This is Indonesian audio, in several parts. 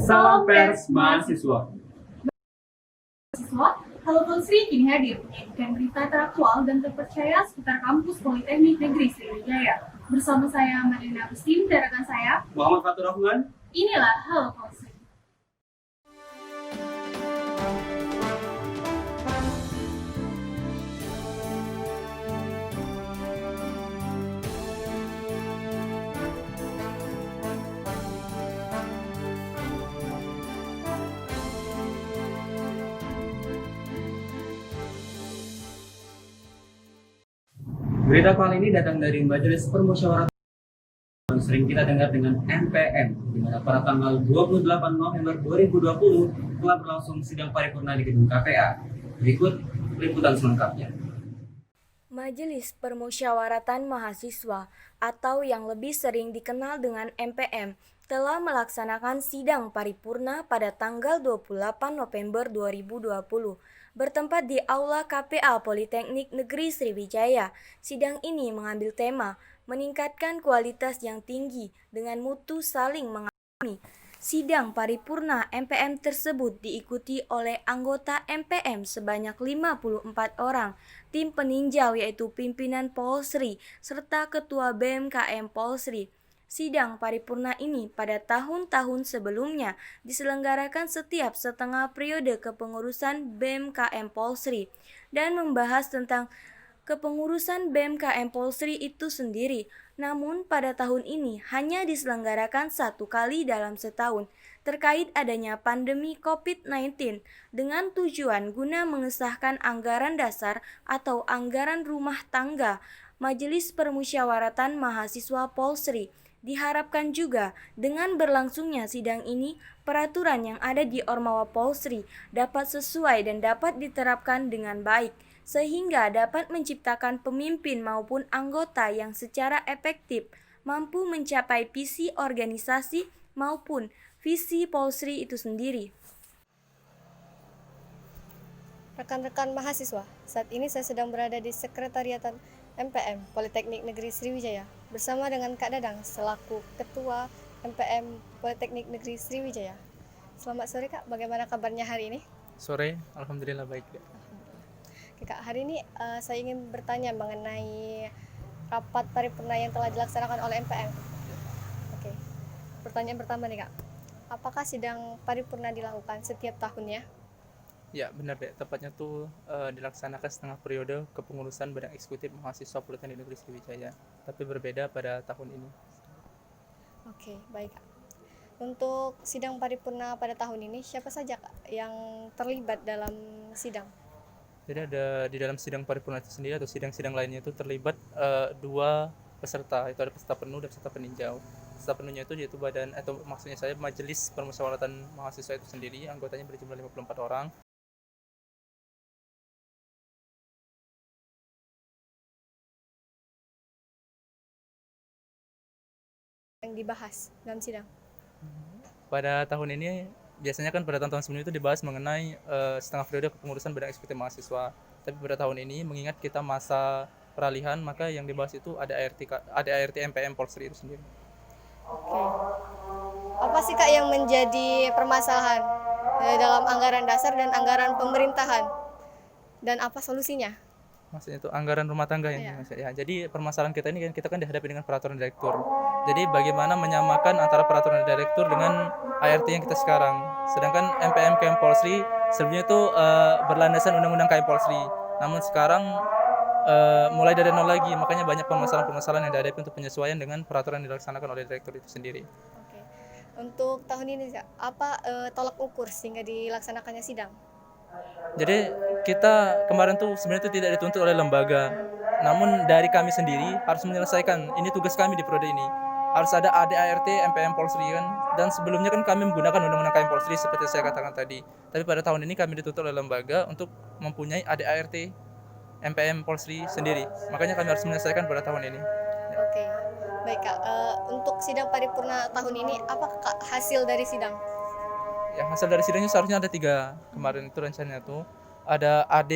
Salam pers mahasiswa. Mahasiswa, Halo Polsri kini hadir menyajikan berita teraktual dan terpercaya seputar kampus Politeknik Negeri Sriwijaya. Bersama saya Madina Agustin dan rekan saya Muhammad Fatur Rahman. Inilah Halo Polsri. Berita kali ini datang dari Majelis Permusyawaratan yang sering kita dengar dengan MPM, di mana pada tanggal 28 November 2020 telah berlangsung sidang paripurna di gedung KPA. Berikut liputan selengkapnya. Majelis Permusyawaratan Mahasiswa atau yang lebih sering dikenal dengan MPM telah melaksanakan sidang paripurna pada tanggal 28 November 2020 bertempat di Aula KPA Politeknik Negeri Sriwijaya. Sidang ini mengambil tema meningkatkan kualitas yang tinggi dengan mutu saling mengakui. Sidang paripurna MPM tersebut diikuti oleh anggota MPM sebanyak 54 orang, tim peninjau yaitu pimpinan Polsri, serta ketua BMKM Polsri. Sidang paripurna ini pada tahun-tahun sebelumnya diselenggarakan setiap setengah periode kepengurusan BMKM Polsri dan membahas tentang kepengurusan BMKM Polsri itu sendiri. Namun pada tahun ini hanya diselenggarakan satu kali dalam setahun terkait adanya pandemi COVID-19 dengan tujuan guna mengesahkan anggaran dasar atau anggaran rumah tangga Majelis Permusyawaratan Mahasiswa Polsri. Diharapkan juga dengan berlangsungnya sidang ini, peraturan yang ada di Ormawa Polsri dapat sesuai dan dapat diterapkan dengan baik, sehingga dapat menciptakan pemimpin maupun anggota yang secara efektif mampu mencapai visi organisasi maupun visi Polsri itu sendiri. Rekan-rekan mahasiswa, saat ini saya sedang berada di Sekretariatan MPM Politeknik Negeri Sriwijaya bersama dengan Kak Dadang selaku Ketua MPM Politeknik Negeri Sriwijaya. Selamat sore Kak, bagaimana kabarnya hari ini? Sore, alhamdulillah baik. Oke, Kak, hari ini saya ingin bertanya mengenai rapat paripurna yang telah dilaksanakan oleh MPM. Oke, pertanyaan pertama nih Kak, apakah sidang paripurna dilakukan setiap tahunnya? Ya benar deh, tepatnya tuh dilaksanakan setengah periode kepengurusan Badan Eksekutif Mahasiswa Politeknik Negeri Sriwijaya, tapi berbeda pada tahun ini. Oke, baik Kak. Untuk sidang paripurna pada tahun ini, siapa saja Kak yang terlibat dalam sidang? Jadi ada di dalam sidang paripurna itu sendiri atau sidang-sidang lainnya itu terlibat dua peserta, itu ada peserta penuh dan peserta peninjau. Peserta penuhnya itu yaitu badan atau maksudnya saya Majelis Permusyawaratan Mahasiswa itu sendiri, anggotanya berjumlah 54 orang. Yang dibahas dalam sidang. Pada tahun ini biasanya kan pada tahun-tahun sebelumnya itu dibahas mengenai setengah periode kepengurusan Badan Eksekutif Mahasiswa. Tapi pada tahun ini mengingat kita masa peralihan, maka yang dibahas itu ada ART MPM Polsri itu sendiri. Oke. Apa sih Kak yang menjadi permasalahan dalam anggaran dasar dan anggaran pemerintahan? Dan apa solusinya? Maksudnya itu anggaran rumah tangga Iya. ya. Jadi permasalahan kita ini kan kita kan dihadapi dengan peraturan direktur. Jadi bagaimana menyamakan antara peraturan direktur dengan ART yang kita sekarang. Sedangkan MPM KM Polsri sebelumnya itu berlandasan Undang-Undang KM Polsri. Namun sekarang mulai dari nol lagi, makanya banyak permasalahan yang dihadapi untuk penyesuaian dengan peraturan yang dilaksanakan oleh direktur itu sendiri. Oke. Untuk tahun ini Kak, apa tolak ukur sehingga dilaksanakannya sidang? Jadi kita kemarin tuh sebenarnya itu tidak dituntut oleh lembaga, namun dari kami sendiri harus menyelesaikan, ini tugas kami di periode ini. Harus ada ADART MPM Polsri kan, dan sebelumnya kan kami menggunakan Undang-Undang KM Polsri seperti saya katakan tadi. Tapi pada tahun ini kami dituntut oleh lembaga untuk mempunyai ADART MPM Polsri sendiri. Makanya kami harus menyelesaikan pada tahun ini. Oke. Baik Kak, untuk sidang paripurna tahun ini apa Kak hasil dari sidang? Ya, hasil dari sidangnya seharusnya ada 3 kemarin itu rencananya tuh. Ada AD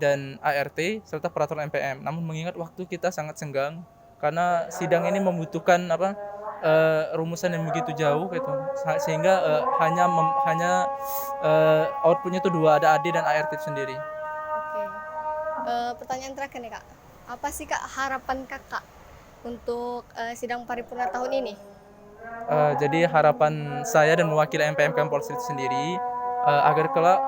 dan ART serta peraturan MPM. Namun mengingat waktu kita sangat senggang karena sidang ini membutuhkan rumusan yang begitu jauh gitu, sehingga outputnya itu dua, ada AD dan ART itu sendiri. Oke. Pertanyaan terakhir nih Kak. Apa sih Kak harapan Kakak untuk sidang paripurna tahun ini? Jadi harapan saya dan mewakili MPM KM Polstri itu sendiri, agar kelak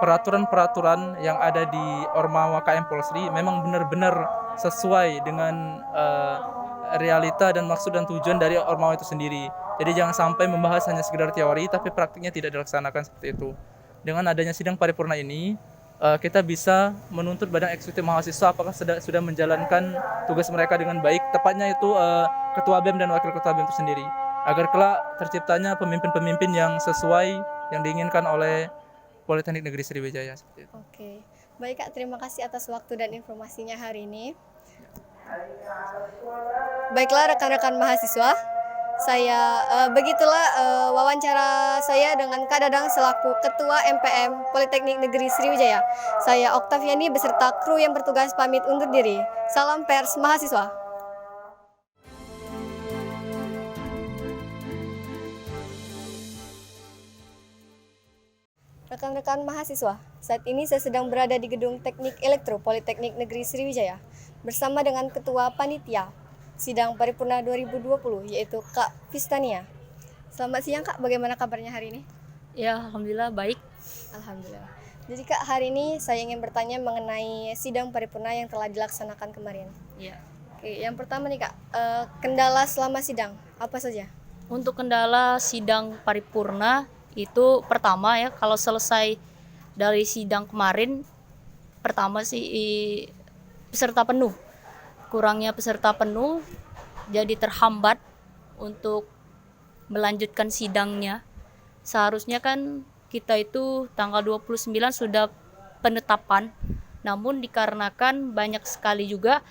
peraturan-peraturan yang ada di Ormawa KM Polstri memang benar-benar sesuai dengan realita dan maksud dan tujuan dari Ormawa itu sendiri. Jadi jangan sampai membahas hanya sekedar teori tapi praktiknya tidak dilaksanakan seperti itu. Dengan adanya sidang paripurna ini, kita bisa menuntut badan eksekutif mahasiswa apakah sudah menjalankan tugas mereka dengan baik, tepatnya itu ketua BEM dan wakil ketua BEM itu sendiri, agar kelak terciptanya pemimpin-pemimpin yang sesuai yang diinginkan oleh Politeknik Negeri Sriwijaya seperti itu. Oke. Baik Kak, terima kasih atas waktu dan informasinya hari ini. Baiklah rekan-rekan mahasiswa, begitulah wawancara saya dengan Kak Dadang selaku Ketua MPM Politeknik Negeri Sriwijaya. Saya Oktaviani beserta kru yang bertugas pamit undur diri. Salam pers mahasiswa. Rekan-rekan mahasiswa, saat ini saya sedang berada di Gedung Teknik Elektro Politeknik Negeri Sriwijaya bersama dengan Ketua Panitia Sidang Paripurna 2020 yaitu Kak Vistania. Selamat siang Kak, bagaimana kabarnya hari ini? Ya, alhamdulillah baik. Alhamdulillah. Jadi Kak, hari ini saya ingin bertanya mengenai sidang paripurna yang telah dilaksanakan kemarin. Ya. Oke, yang pertama nih Kak, kendala selama sidang apa saja? Untuk kendala sidang paripurna itu pertama ya, kalau selesai dari sidang kemarin, pertama sih peserta penuh. Kurangnya peserta penuh jadi terhambat untuk melanjutkan sidangnya. Seharusnya kan kita itu tanggal 29 sudah penetapan, namun dikarenakan banyak sekali juga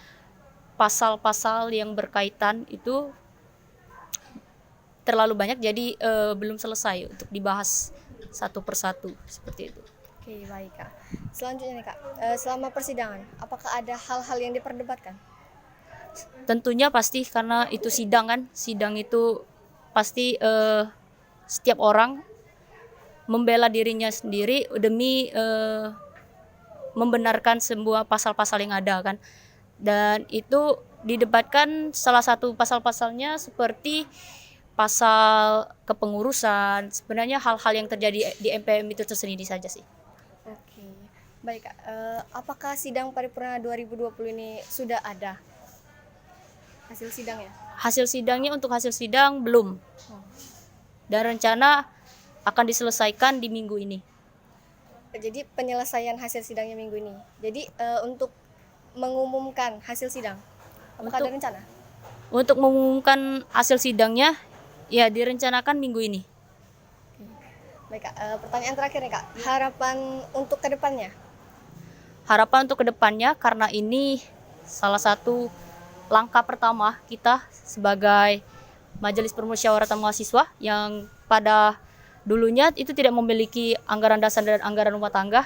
pasal-pasal yang berkaitan itu terlalu banyak, jadi belum selesai untuk dibahas satu persatu seperti itu. Oke, baik Kak. Selanjutnya nih Kak, selama persidangan apakah ada hal-hal yang diperdebatkan? Tentunya pasti, karena itu sidang kan, sidang itu pasti setiap orang membela dirinya sendiri demi membenarkan semua pasal-pasal yang ada kan, dan itu didebatkan. Salah satu pasal-pasalnya seperti pasal kepengurusan, sebenarnya hal-hal yang terjadi di MPM itu tersendiri saja sih. Oke, baik Kak. Apakah sidang paripurna 2020 ini sudah ada hasil sidangnya? Hasil sidangnya, untuk hasil sidang belum, dan rencana akan diselesaikan di minggu ini. Jadi penyelesaian hasil sidangnya minggu ini. Jadi untuk mengumumkan hasil sidang, apakah ada rencana? Untuk mengumumkan hasil sidangnya ya direncanakan minggu ini. Baik Kak, pertanyaan terakhir nih Kak, harapan untuk kedepannya? Harapan untuk kedepannya, karena ini salah satu langkah pertama kita sebagai Majelis Permusyawaratan Mahasiswa yang pada dulunya itu tidak memiliki anggaran dasar dan anggaran rumah tangga.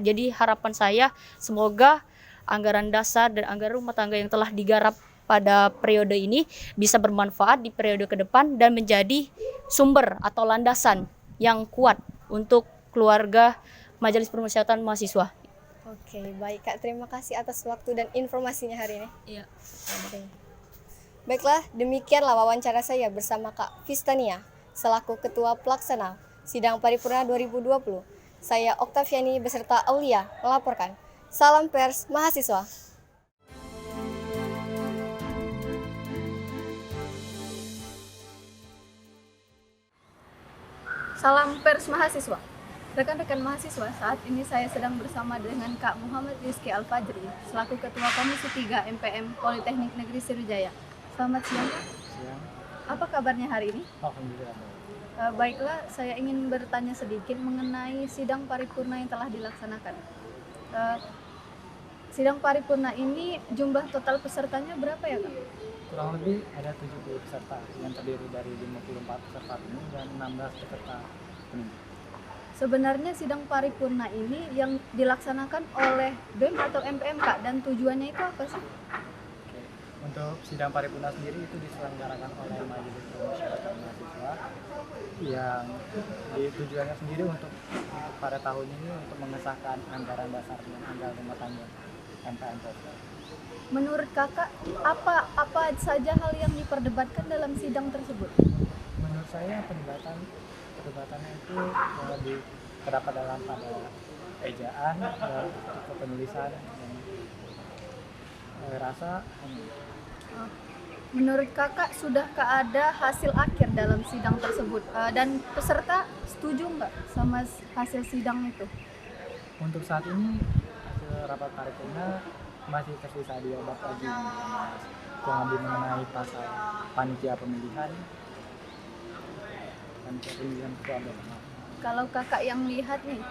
Jadi harapan saya semoga anggaran dasar dan anggaran rumah tangga yang telah digarap pada periode ini bisa bermanfaat di periode ke depan dan menjadi sumber atau landasan yang kuat untuk keluarga Majelis Permusyawaratan Mahasiswa. Oke, baik Kak, terima kasih atas waktu dan informasinya hari ini. Iya. Oke. Baiklah, demikianlah wawancara saya bersama Kak Vistania selaku Ketua Pelaksana Sidang Paripurna 2020. Saya Oktaviani beserta Aulia melaporkan. Salam pers mahasiswa. Salam pers mahasiswa. Rekan-rekan mahasiswa, saat ini saya sedang bersama dengan Kak Muhammad Rizky Al-Fajri selaku Ketua Komisi 3 MPM Politeknik Negeri Sriwijaya. Selamat siang Kak. Siang. Apa kabarnya hari ini? Alhamdulillah. Baiklah, saya ingin bertanya sedikit mengenai sidang paripurna yang telah dilaksanakan. Sidang paripurna ini jumlah total pesertanya berapa ya Kak? Kurang lebih ada 70 peserta yang terdiri dari 54 peserta penuh dan 16 peserta penuh. Sebenarnya sidang paripurna ini yang dilaksanakan oleh BEM atau MPM Kak, dan tujuannya itu apa sih? Oke. Untuk sidang paripurna sendiri itu diselenggarakan oleh Majelis Permusyawaratan Mahasiswa yang tujuannya sendiri untuk pada tahun ini untuk mengesahkan anggaran dasar dan anggaran rumah tangga MPM Polri. Menurut kakak, apa saja hal yang diperdebatkan dalam sidang tersebut? Menurut saya perdebatannya itu terdapat dalam pada ejaan dan kepenulisan dan rasa. Menurut kakak, sudahkah ada hasil akhir dalam sidang tersebut? Dan peserta setuju nggak sama hasil sidang itu? Untuk saat ini hasil rapat paripurna masih tersisa 2 bab lagi yang lebih mengenai pasal panitia pemilihan ketua bersama. Kalau kakak yang lihat nih,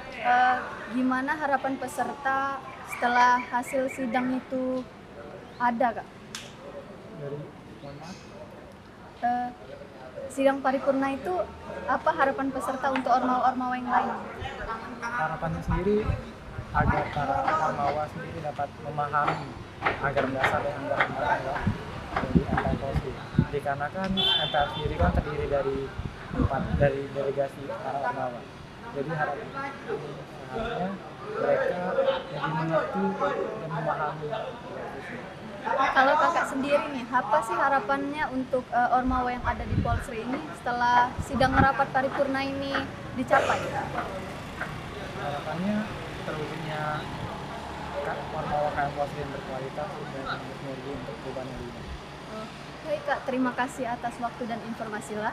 gimana harapan peserta setelah hasil sidang itu ada, Kak? Dari mohon maaf, Sidang paripurna itu apa harapan peserta untuk ormawa-ormawa yang lain? harapannya sendiri agar para ormawa sendiri dapat memahami anggaran dasar dan anggaran rumah tangga dari MPM Polri. Dikarenakan MPM sendiri kan terdiri dari delegasi para ormawa. Jadi harapannya mereka lebih mengerti dan memahami. Kalau kakak sendiri nih, apa sih harapannya untuk ormawa yang ada di Polsri ini setelah sidang rapat paripurna ini dicapai? Harapannya terwujudnya ormawa KM Polri yang berkualitas dan bersinergi untuk perubahan yang lebih baik. Baik Kak, terima kasih atas waktu dan informasinya.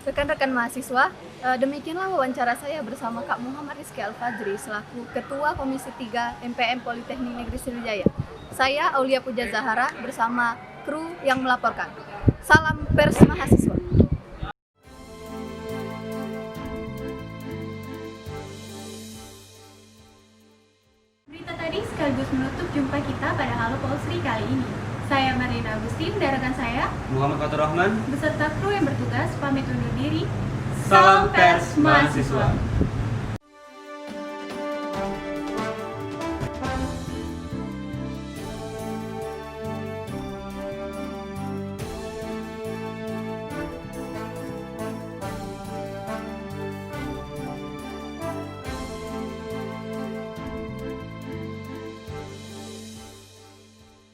Rekan-rekan mahasiswa, demikianlah wawancara saya bersama Kak Muhammad Rizky Al-Fajri selaku Ketua Komisi 3 MPM Politeknik Negeri Sriwijaya. Saya Aulia Puja Zahara bersama kru yang melaporkan. Salam pers mahasiswa. Berita tadi sekaligus menutup jumpa kita pada Halo Polsri kali ini. Saya Marina Agustin dan rekan saya Muhammad Fatur Rahman. beserta kru yang bertugas pamit undur diri. Salam pers mahasiswa.